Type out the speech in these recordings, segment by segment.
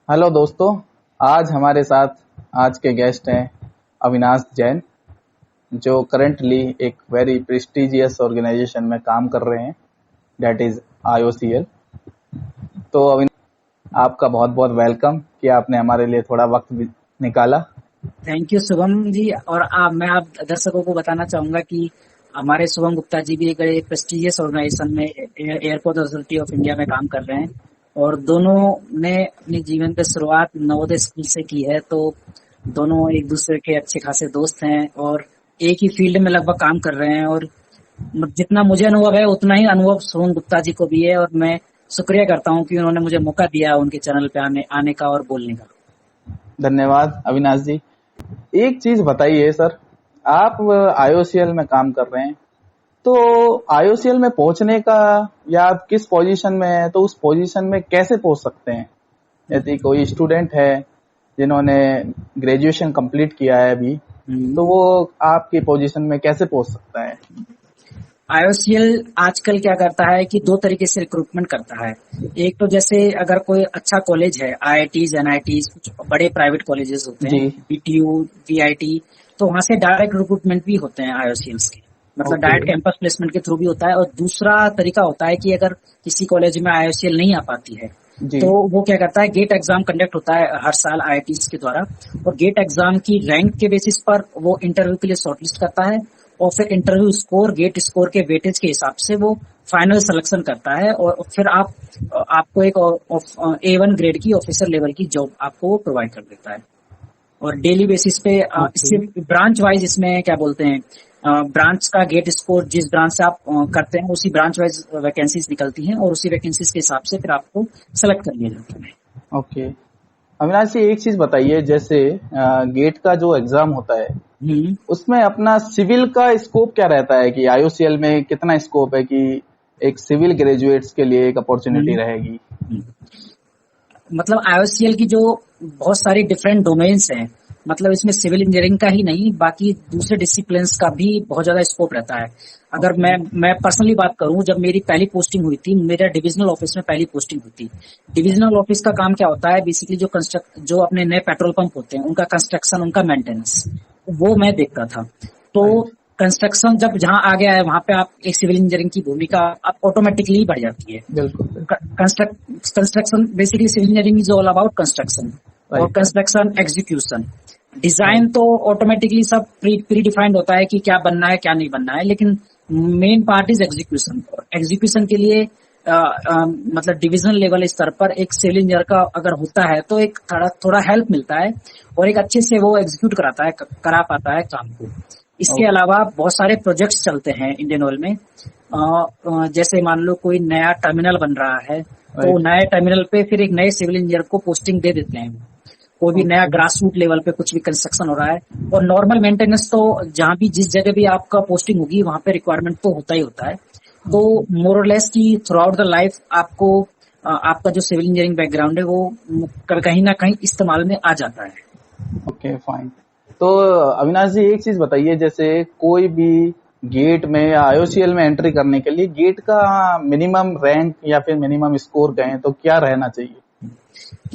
Hello दोस्तों। आज हमारे साथ आज के गेस्ट हैं अविनाश जैन, जो करंटली एक वेरी प्रेस्टिजियस ऑर्गेनाइजेशन में काम कर रहे हैं, दैट इज IOCL। तो अविनाश, आपका बहुत बहुत वेलकम कि आपने हमारे लिए थोड़ा वक्त निकाला। Thank you Shubham ji. और मैं आप दर्शकों को बताना चाहूंगा कि हमारे शुभम गुप्ता जी भी एक प्रेस्टिजियस ऑर्गेनाइजेशन में एयरपोर्ट अथॉरिटी ऑफ इंडिया में काम कर रहे हैं और दोनों ने अपने जीवन की शुरुआत नवोदय स्कूल से की है। तो दोनों एक दूसरे के अच्छे खासे दोस्त हैं और एक ही फील्ड में लगभग काम कर रहे हैं। और जितना मुझे अनुभव है उतना ही अनुभव शुभम गुप्ता जी को भी है और मैं शुक्रिया करता हूँ कि उन्होंने मुझे मौका दिया उनके चैनल पे आने का और बोलने का। धन्यवाद अविनाश जी। एक चीज बताइए सर, आप IOCL में काम कर रहे हैं, तो IOCL में पहुंचने का या आप किस पोजीशन में है, तो उस पोजीशन में कैसे पहुंच सकते हैं? यदि कोई स्टूडेंट है जिन्होंने ग्रेजुएशन कंप्लीट किया है अभी, तो वो आपकी पोजीशन में कैसे पहुंच सकता है? IOCL आजकल क्या करता है कि दो तरीके से रिक्रूटमेंट करता है। एक तो जैसे अगर कोई अच्छा कॉलेज है, IITs, NITs, कुछ बड़े प्राइवेट कॉलेजेस होते हैं, BTU, VIT, तो वहां से डायरेक्ट रिक्रूटमेंट भी होते हैं IOCLs के, मतलब डायरेक्ट कैंपस प्लेसमेंट के थ्रू भी होता है। और दूसरा तरीका होता है कि अगर किसी कॉलेज में IOCL नहीं आ पाती है तो वो क्या करता है, गेट एग्जाम कंडक्ट होता है हर साल IITs के द्वारा, और गेट एग्जाम की रैंक के बेसिस पर वो इंटरव्यू के लिए शॉर्टलिस्ट करता है और फिर इंटरव्यू स्कोर, गेट स्कोर के वेटेज के हिसाब से वो फाइनल सिलेक्शन करता है और फिर आपको एक A1 ग्रेड की ऑफिसर लेवल की जॉब आपको प्रोवाइड कर देता है। और डेली बेसिस पे इससे ब्रांच वाइज, इसमें क्या बोलते हैं, ब्रांच का गेट स्कोर जिस ब्रांच से आप करते हैं उसी ब्रांच वाइज वैकेंसीज निकलती हैं और उसी वैकेंसीज के हिसाब से फिर आपको सेलेक्ट कर लिया जाता है। ओके अविनाश जी, एक चीज बताइए, जैसे गेट का जो एग्जाम होता है उसमें अपना सिविल का स्कोप क्या रहता है कि IOCL में कितना स्कोप है कि एक सिविल ग्रेजुएट्स के लिए एक अपॉर्चुनिटी रहेगी? मतलब IOCL की जो बहुत सारी डिफरेंट डोमेन्स हैं, मतलब इसमें सिविल इंजीनियरिंग का ही नहीं बाकी दूसरे डिसिप्लिन्स का भी बहुत ज्यादा स्कोप रहता है। अगर मैं पर्सनली बात करूं, जब मेरी पहली पोस्टिंग हुई थी, मेरा डिविजनल ऑफिस में पहली पोस्टिंग हुई थी। डिविजनल ऑफिस का काम क्या होता है, बेसिकली जो अपने नए पेट्रोल पंप होते हैं उनका कंस्ट्रक्शन, उनका मेंटेनेंस, वो मैं देखता था। तो कंस्ट्रक्शन जब जहां आ गया है वहां पे आप एक सिविल इंजीनियरिंग की भूमिका आप ऑटोमेटिकली बढ़ जाती है। बिल्कुल। Construction basically civil engineering is all about construction और कंस्ट्रक्शन एग्जीक्यूशन। डिजाइन तो ऑटोमेटिकली सब प्री डिफाइंड होता है कि क्या बनना है क्या नहीं बनना है, लेकिन main part is execution. Execution के लिए मतलब डिविजनल लेवल स्तर पर एक सिविल इंजीनियर का अगर होता है तो एक थोड़ा हेल्प मिलता है और एक अच्छे से वो एग्जीक्यूट करा पाता है काम को। इसके अलावा बहुत सारे प्रोजेक्ट्स चलते हैं इंडियन ऑयल में। जैसे मान लो कोई नया टर्मिनल बन रहा है तो नए टर्मिनल पे फिर एक नए सिविल इंजीनियर को पोस्टिंग दे देते हैं। कोई भी नया ग्रास रूट लेवल पे कुछ भी कंस्ट्रक्शन हो रहा है, और नॉर्मल मेंटेनेंस तो जहां भी जिस जगह भी आपका पोस्टिंग होगी वहां पे रिक्वायरमेंट तो होता ही होता है। तो मोर और लेस की थ्रू आउट द लाइफ आपको आपका जो सिविल इंजीनियरिंग बैकग्राउंड है वो कहीं ना कहीं इस्तेमाल में आ जाता है। Okay fine. तो अविनाश जी, एक चीज बताइए, जैसे कोई भी गेट में या IOCL में एंट्री करने के लिए गेट का मिनिमम रैंक या फिर मिनिमम स्कोर कहें तो क्या रहना चाहिए?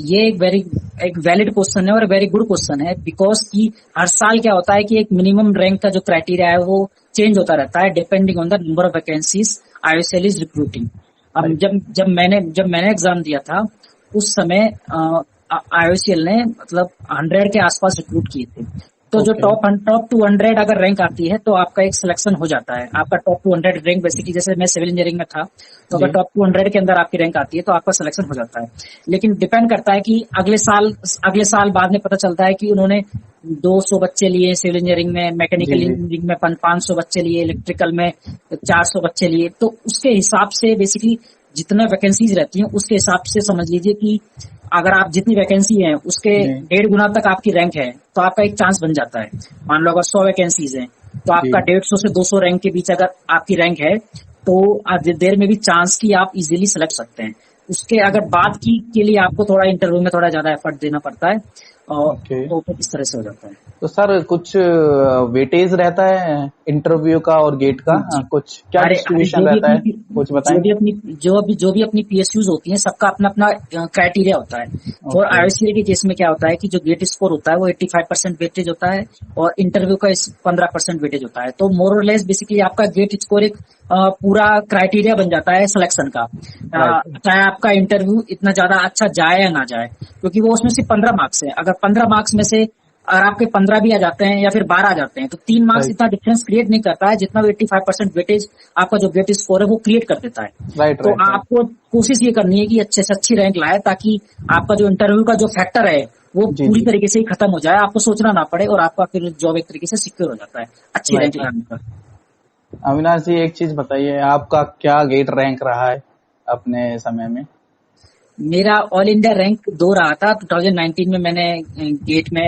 ये एक वैलिड क्वेश्चन है और वेरी गुड क्वेश्चन है, बिकॉज कि हर साल क्या होता है कि एक मिनिमम रैंक का जो क्राइटेरिया है वो चेंज होता रहता है depending on the number of vacancies IOCL is recruiting. अब जब मैंने एग्जाम दिया था उस समय IOCL ने मतलब 100 के आसपास रिक्रूट किए थे। तो जो टॉप 200 अगर रैंक आती है तो आपका एक सिलेक्शन हो जाता है। आपका टॉप 200 रैंक, बेसिकली जैसे मैं सिविल इंजीनियरिंग में था तो अगर टॉप 200 के अंदर आपकी रैंक आती है तो आपका सिलेक्शन हो जाता है। लेकिन डिपेंड करता है कि अगले साल बाद में पता चलता है कि उन्होंने 200 बच्चे लिए सिविल इंजीनियरिंग में, मैकेनिकल इंजीनियरिंग में 500 बच्चे लिए, इलेक्ट्रिकल में 400 बच्चे लिए। तो उसके हिसाब से बेसिकली जितना वैकेंसीज रहती हैं उसके हिसाब से समझ लीजिए कि अगर आप जितनी वैकेंसी है उसके 1.5 गुना तक आपकी रैंक है तो आपका एक चांस बन जाता है। मान लो अगर 100 वैकेंसीज हैं तो आपका 150 से 200 रैंक के बीच अगर आपकी रैंक है तो देर में भी चांस की आप इजीली सेलेक्ट सकते हैं। उसके अगर बात की के लिए आपको थोड़ा इंटरव्यू में थोड़ा ज्यादा एफर्ट देना पड़ता है और तो इस तरह से हो जाता है। तो सर कुछ वेटेज रहता है इंटरव्यू का और गेट का जी। कुछ क्या अरे डिस्ट्रीब्यूशन रहता है, कुछ बताएं। जो भी अपनी पीएसयूज होती हैं, सबका अपना अपना क्राइटेरिया होता है। और ओके। आईओसीएल के केस में क्या होता है कि जो गेट स्कोर होता है वो 85% वेटेज होता है और इंटरव्यू का 15% वेटेज होता है। तो मोर और लेस बेसिकली आपका गेट स्कोर एक पूरा क्राइटेरिया बन जाता है सिलेक्शन का। राइट। चाहे आपका इंटरव्यू इतना ज्यादा अच्छा जाए या ना जाए, क्योंकि वो उसमें सिर्फ 15 मार्क्स है। अगर 15 मार्क्स में से अगर आपके 15 भी आ जाते हैं या फिर 12 आ जाते हैं, तो 3 मार्क्स राइट इतना डिफरेंस क्रिएट नहीं करता है जितना 85% वेटेज आपका जो गेट स्कोर है वो क्रिएट कर देता है। राइट तो राइट राइट। आपको कोशिश ये करनी है कि अच्छे से अच्छी रैंक लाए, ताकि आपका जो इंटरव्यू का जो फैक्टर है वो जी पूरी जी। तरीके से ही खत्म हो जाए, आपको सोचना ना पड़े और आपका फिर जॉब एक तरीके से सिक्योर हो जाता है अच्छी रैंक राइट। लाने पर। अविनाश जी एक चीज बताइए, आपका क्या गेट रैंक रहा है अपने समय में? मेरा ऑल इंडिया रैंक 2 रहा था। 2019 में मैंने गेट में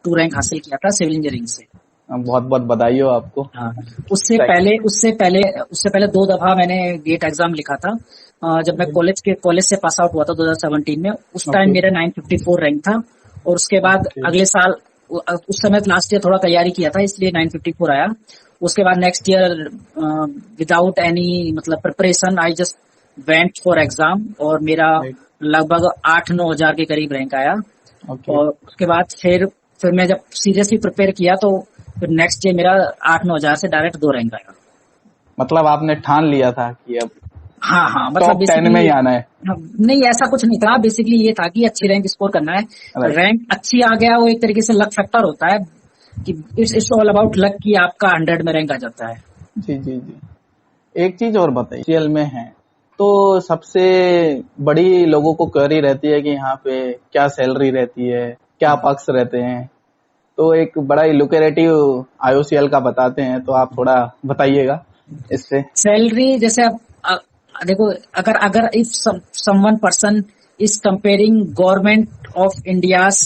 2 रैंक हासिल किया था सिविल इंजीनियरिंग से। बहुत बहुत बधाई हो आपको। हाँ, उससे पहले 2 दफा मैंने गेट एग्जाम लिखा था। जब मैं कॉलेज से पास आउट हुआ था 2017 में, उस टाइम ओके मेरा 954 रैंक था। और उसके बाद ओके अगले साल, उस समय लास्ट ईयर थोड़ा तैयारी किया था इसलिए 954 आया। उसके बाद नेक्स्ट ईयर विदाउट एनी मतलब preparation I just went for exam और मेरा राइट। लगभग 8-9 हजार के करीब रैंक आया। ओके। और उसके बाद फिर मैं जब सीरियसली प्रिपेयर किया तो फिर नेक्स्ट ईयर मेरा 8-9 हजार से डायरेक्ट 2 रैंक आया। मतलब आपने ठान लिया था कि अब हाँ, मतलब टॉप 10 में ही आना है। नहीं, ऐसा कुछ नहीं था। बेसिकली ये था कि अच्छी रैंक स्कोर करना है। राइट। रैंक अच्छी आ गया वो एक तरीके से लक फैक्टर होता है कि इट्स ऑल अबाउट लक कि आपका 100 में रैंक आ जाता है। जी जी जी। एक चीज और बताइए, सीएल में है तो सबसे बड़ी लोगों को क्वेरी रहती है कि यहाँ पे क्या सैलरी रहती है, क्या पक्ष रहते हैं, तो एक बड़ा ही लुक्रेटिव आईओसीएल का बताते हैं, तो आप थोड़ा बताइएगा इससे। सैलरी जैसे अब देखो, अगर if someone person is comparing government of India's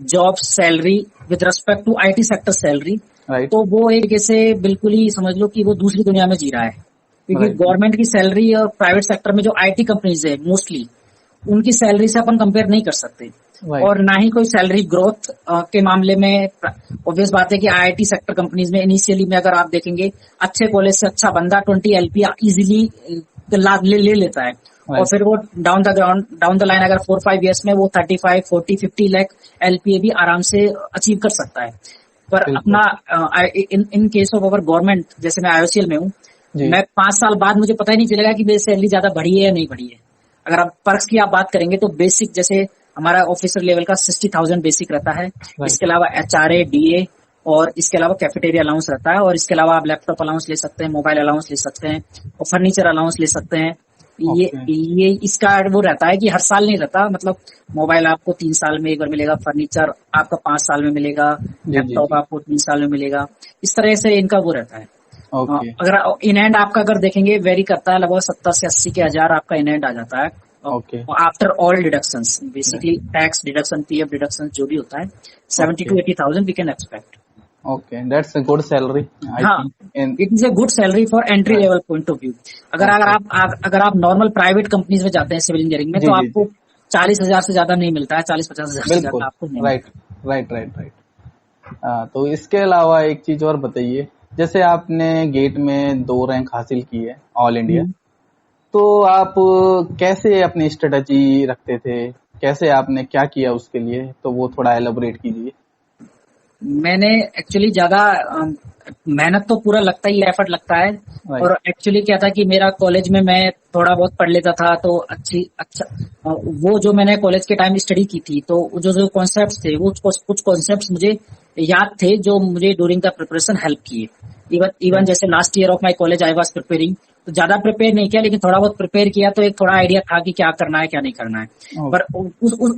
job salary with respect to IT sector salary, right तो वो एक जैसे बिल्कुल ही समझ लो कि वो दूसरी दुनिया में जी रहा है। क्योंकि राइट गवर्नमेंट की सैलरी और प्राइवेट सेक्टर में जो आईटी कंपनीज है मोस्टली, उनकी सैलरी से अपन कंपेयर नहीं कर सकते। राइट। और ना ही कोई सैलरी ग्रोथ के मामले में ऑब्वियस बात है कि आईआईटी सेक्टर कंपनीज में इनिशियली में अगर आप देखेंगे, अच्छे कॉलेज से अच्छा बंदा 20 एलपी इजिली ले लेता है। और फिर वो डाउन द लाइन अगर 4-5 ईयर्स में वो 35, 40, 50 लाख एलपीए भी आराम से अचीव कर सकता है। पर बिल्कुल अपना in case of our government, जैसे मैं आईओसीएल में हूँ, जी। मैं 5 साल बाद मुझे पता ही नहीं चलेगा कि मेरी सैलरी ज्यादा बढ़ी है या नहीं बढ़ी है। अगर आप पर्क्स की आप बात करेंगे तो बेसिक जैसे हमारा ऑफिसर लेवल का 60,000 बेसिक रहता है। इसके अलावा एचआरए, डीए और इसके अलावा कैफेटेरिया अलाउंस रहता है। और इसके अलावा आप लैपटॉप अलाउंस ले सकते हैं, मोबाइल अलाउंस ले सकते हैं और फर्नीचर अलाउंस ले सकते हैं। ये इसका वो रहता है कि हर साल नहीं रहता। मतलब मोबाइल आपको 3 साल में एक बार मिलेगा, फर्नीचर आपका 5 साल में मिलेगा, लैपटॉप आपको 3 साल में मिलेगा। इस तरह से इनका वो रहता है। ओके। अगर इन हैंड आपका अगर देखेंगे वेरी करता है, लगभग 70 से 80 के हजार आपका इन हैंड आ जाता है okay. After all deductions, basically tax deduction, PF deduction जो भी होता है, 70 to 80,000 we can expect. Okay, that's a good salary I हाँ, think. It is a good salary for entry level point of view. अगर आप normal private companies में जाते हैं सिविल इंजीनियरिंग में, जी तो जी आपको 40,000 से ज्यादा नहीं मिलता है, 40-50 हजार से बिल्कुल। ज्यादा आपको नहीं राइट राइट राइट राइट। तो इसके अलावा एक चीज और बताइए, जैसे आपने गेट में 2 रैंक हासिल की है ऑल इंडिया, मिलता। तो आप कैसे अपनी स्ट्रेटजी रखते थे, कैसे आपने क्या किया उसके लिए, तो वो थोड़ा एलोबरेट कीजिए। मैंने एक्चुअली ज्यादा मेहनत तो पूरा लगता ही, एफर्ट लगता है। राइट और एक्चुअली क्या था कि मेरा कॉलेज में मैं थोड़ा बहुत पढ़ लेता था, तो वो जो मैंने कॉलेज के टाइम स्टडी की थी, तो जो कॉन्सेप्ट्स थे, वो कुछ कॉन्सेप्ट्स मुझे याद थे जो मुझे ड्यूरिंग द प्रिपरेशन हेल्प किए। इवन जैसे last year of my college I was preparing, तो ज्यादा प्रिपेयर नहीं किया लेकिन थोड़ा बहुत प्रिपेयर किया, तो एक थोड़ा आइडिया था कि क्या करना है क्या नहीं करना है। पर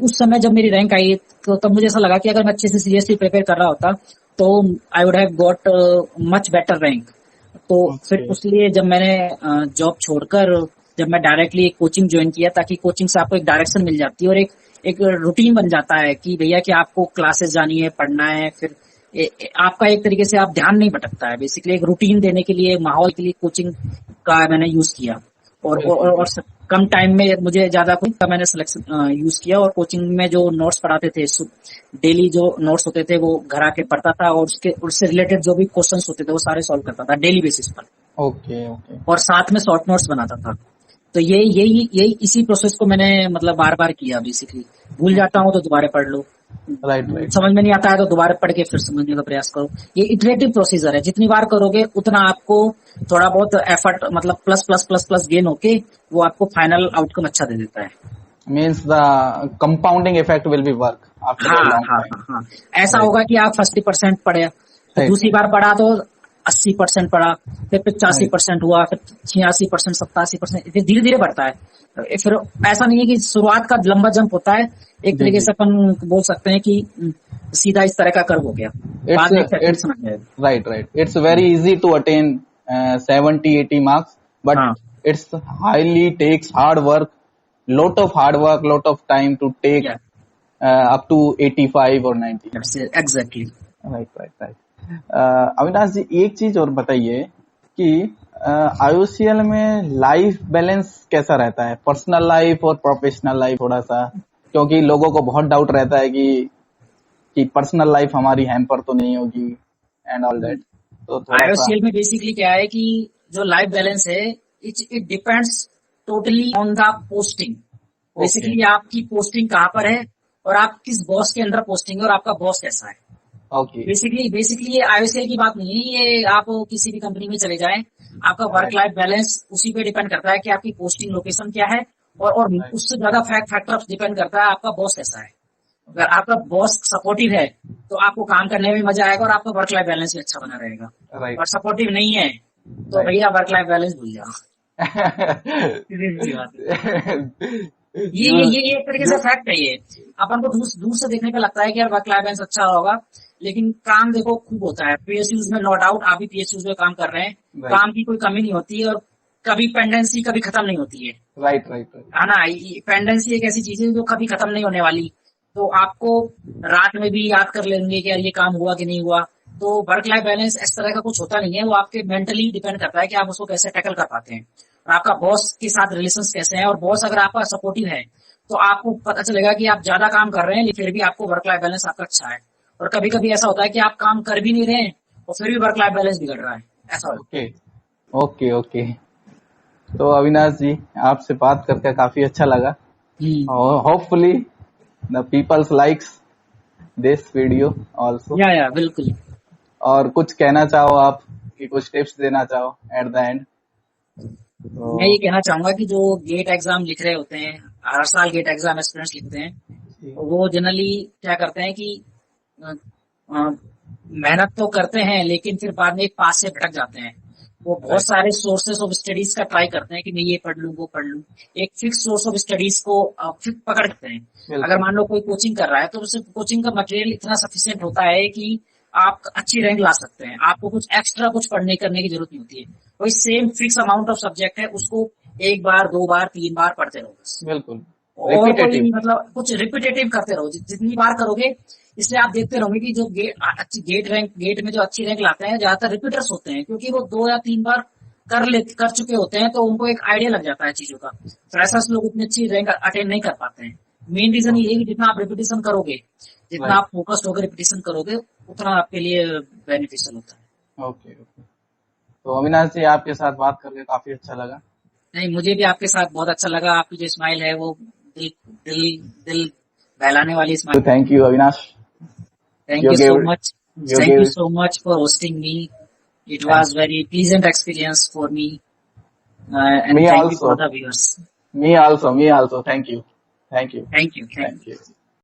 उस समय जब मेरी रैंक आई, तो तब मुझे ऐसा लगा कि अगर मैं अच्छे से सीरियसली प्रिपेयर कर रहा होता तो I would have got much better rank. तो फिर उसलिए जब मैंने जॉब छोड़कर जब मैं डायरेक्टली एक कोचिंग ज्वाइन किया, ताकि कोचिंग से आपको एक डायरेक्शन मिल जाती है और एक रूटीन बन जाता है कि भैया कि आपको क्लासेस जानी है, पढ़ना है, फिर आपका एक तरीके से आप ध्यान नहीं भटकता है। बेसिकली एक रूटीन देने के लिए, माहौल के लिए कोचिंग का मैंने यूज किया। बिल्कुल। और कम टाइम में मुझे ज्यादा कुछ का मैंने सिलेक्शन यूज किया, और कोचिंग में जो नोट्स पढ़ाते थे, डेली जो नोट्स होते थे वो घर आके पढ़ता था, और उससे रिलेटेड जो भी क्वेश्चंस होते थे वो सारे सॉल्व करता था डेली बेसिस पर, ओके ओके। और साथ में शॉर्ट नोट्स बनाता था। तो यही इसी प्रोसेस को मैंने मतलब बार बार किया बेसिकली। भूल जाता हूँ तो दोबारा पढ़ लो, राइट राइट। समझ में नहीं आता है तो दोबारा पढ़ के फिर समझने का प्रयास करो। ये इटरेटिव प्रोसीजर है, जितनी बार करोगे उतना आपको थोड़ा बहुत एफर्ट मतलब plus plus plus plus gain होके वो आपको फाइनल आउटकम अच्छा दे देता है। Means the compounding effect will be work after हाँ अ लॉन्ग हाँ टाइम। हाँ हाँ। ऐसा राइट होगा कि आप 50% पढ़े, तो राइट दूसरी बार पढ़ा तो 80% पढ़ा, फिर 85% राइट। हुआ, फिर 86%, 87%, फिर धीरे धीरे बढ़ता है। फिर ऐसा नहीं है कि शुरुआत का लंबा जंप होता है, एक जी तरीके जी। से अपन बोल सकते हैं कि सीधा इस तरह का कर्व हो गया, इट्स बाद में टेक्निक इट्स समझ में आएगा। Right right. It's very easy to attain 70-80 marks, but हाँ, it's highly takes hard work, lot of hard work, lot of time to take या up to 85 or 90। Exactly. Right right right. Avinash ji, एक चीज और बताइए कि आईओसीएल में life balance कैसा रहता है, पर्सनल लाइफ और प्रोफेशनल लाइफ, थोड़ा सा, क्योंकि लोगों को बहुत डाउट रहता है कि पर्सनल लाइफ हमारी हैम्पर तो नहीं होगी एंड ऑल दैट, तो थोड़ा सा। आईओसीएल में बेसिकली क्या है कि जो लाइफ बैलेंस है, it depends totally on the posting. Okay basically आपकी पोस्टिंग कहाँ पर है, और आप किस बॉस के अंदर पोस्टिंग है, और आपका बॉस कैसा है। ओके। बेसिकली बेसिकली ये आईओसीएल की बात नहीं है, ये आप किसी भी कंपनी में चले जाएं, आपका वर्क राइट लाइफ बैलेंस उसी पे डिपेंड करता है कि आपकी पोस्टिंग लोकेशन क्या है, और राइट उससे ज्यादा फैक्टर डिपेंड करता है आपका बॉस कैसा है। अगर आपका बॉस सपोर्टिव है तो आपको काम करने में मजा आएगा, और आपका वर्क लाइफ बैलेंस भी अच्छा बना रहेगा। राइट और सपोर्टिव नहीं है तो राइट। भैया वर्क लाइफ बैलेंस भूल जाओ। सीधी बात है। यूज ये एक तरीके से यूज फैक्ट है ये। अपन को दूर से देखने पे लगता है कि यार वर्क लाइफ बैलेंस अच्छा होगा, लेकिन काम देखो खूब होता है पीएसयूज में। नो डाउट आप भी पीएसयूज में काम कर रहे हैं, राइट काम की कोई कमी नहीं होती है, और कभी पेंडेंसी कभी खत्म नहीं होती है राइट राइट राइट। है ना। पेंडेंसी एक ऐसी चीज है जो कभी खत्म नहीं होने वाली, तो आपको रात में भी याद कर लेंगे कि यार ये काम हुआ कि नहीं हुआ। तो वर्क लाइफ बैलेंस इस तरह का कुछ होता नहीं है, वो आपके मेंटली डिपेंड करता है कि आप उसको कैसे टैकल कर पाते हैं, और आपका बॉस के साथ रिलेशन कैसे हैं। और बॉस अगर आपका सपोर्टिव है तो आपको पता चलेगा कि आप ज्यादा काम कर रहे हैं, लेकिन फिर भी आपको वर्क लाइफ बैलेंस आपका अच्छा है। और कभी कभी ऐसा होता है कि आप काम कर भी नहीं रहे हैं और फिर भी वर्क लाइफ बैलेंस बिगड़ रहा है, ऐसा होता ओके ओके ओके। तो अविनाश जी, आपसे बात करके काफी अच्छा लगा, है। और hopefully the peoples likes this video also. Yeah बिल्कुल। और कुछ कहना चाहो आप, कि कुछ टिप्स देना चाहो एट द एंड, मैं ये तो कहना चाहूंगा कि जो गेट एग्जाम लिख रहे होते हैं, हर साल गेट एग्जाम एस्पिरेंट्स लिखते हैं, वो जनरली क्या करते हैं कि अ, अ, मेहनत तो करते हैं लेकिन फिर बाद में एक पास से भटक जाते हैं। वो बहुत राइट सारे सोर्सेस ऑफ स्टडीज का ट्राई करते हैं कि मैं ये पढ़ लूं वो पढ़ लूं, एक फिक्स सोर्स ऑफ स्टडीज को फिक्स पकड़ते हैं। अगर बिल्कुल मान लो कोई कोचिंग कर रहा है तो उसे कोचिंग का मटेरियल इतना सफिशिएंट होता है कि आप अच्छी रैंक ला सकते हैं, आपको कुछ एक्स्ट्रा कुछ पढ़ने करने की जरूरत नहीं होती है। वही same fix amount of subject है, उसको एक बार दो बार तीन बार पढ़ते रहो बस, बिल्कुल। और कोई रिपीटेटिव। मतलब कुछ रिपीटेटिव करते रहो, जितनी बार करोगे। इसलिए आप देखते रहोगे कि जो अच्छी गेट में जो अच्छी रैंक लाते हैं ज्यादातर रिपीटर्स होते हैं, क्योंकि वो 2 या 3 बार कर चुके होते हैं, तो उनको एक आइडिया लग जाता है चीजों का। फ्रेशर्स लोग उतनी अच्छी रैंक अटेंड नहीं कर पाते हैं। मेन रीजन ये है कि जितना आप रिपीटेशन करोगे, जितना राइट। आप फोकस्ड होकर रिपीटेशन करोगे, उतना आपके लिए बेनिफिशियल होता है। Okay okay. तो अविनाश जी, आपके साथ बात करके काफी अच्छा लगा। नहीं, मुझे भी आपके साथ बहुत अच्छा लगा। आपकी जो स्माइल है वो दिल दिल दिल बहलाने वाली smile. Thank you Avinash. Thank You you so gave much. you Thank you gave so much for hosting me. It thank was very pleasant experience for me. And me thank you for also. the viewers. Me also. Thank you. Thank you. Thank you. Thank you. Thank you.